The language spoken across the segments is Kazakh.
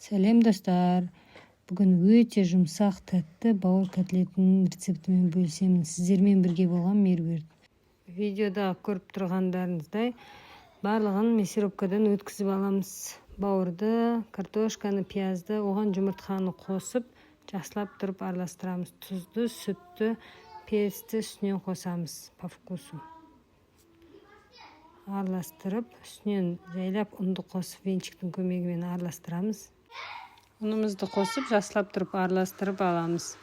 Сәлем достар. Бүгін өте жұмсақ тәтті бауыр котлетінің рецептімен бөлісемін. Сіздермен бірге болған меруерт. Видеода көріп тұрғандарыңыздай барлығын мясорубкадан өткізіп аламыз. Бауырды, картошканы, пиязды, оған жұмыртқаны қосып, жақсылап тұрып араластырамыз. Тұзды, сүтті, перцті үстінен қосамыз по вкусу. Араластырып, үстінен жайлап ұнды қосып, венчиктің көмегімен араластырамыз. Ұнымызды қосып, жақсылап тұрып араластырып аламыз.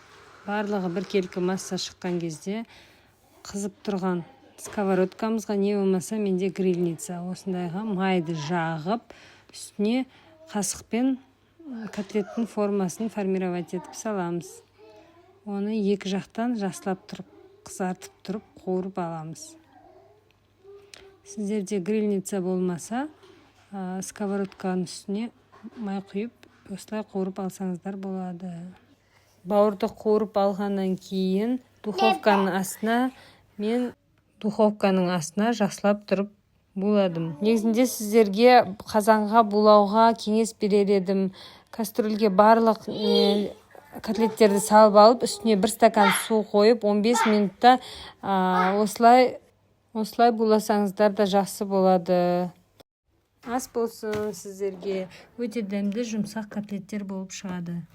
Барлығы біркелкі масса шыққан кезде қызып тұрған сковородкамызға, не болмаса менде грильница, осындайға майды жағып, үстіне қасықпен котлеттің формасын формировать етіп саламыз. Оны екі жақтан жақсылап тұрып, қызартып тұрып, қуырып аламыз. Сіздерде грильница болмаса, сковородканың үстіне май құйып, осылай қуырып алсаңыздар болады. Бауырды қуырып алғаннан кейін духовканың астына жақсылап тұрып буладым. Негізінде сіздерге қазанға булауға кеңес берер едім. Кастрюльге барлық котлеттерді салып алып, үстіне 1 стакан су қойып, 15 минутта осылай буласаңыздар да жақсы болады. Ас болсын сіздерге. Өте дәмді жұмсақ котлеттер болып шығады.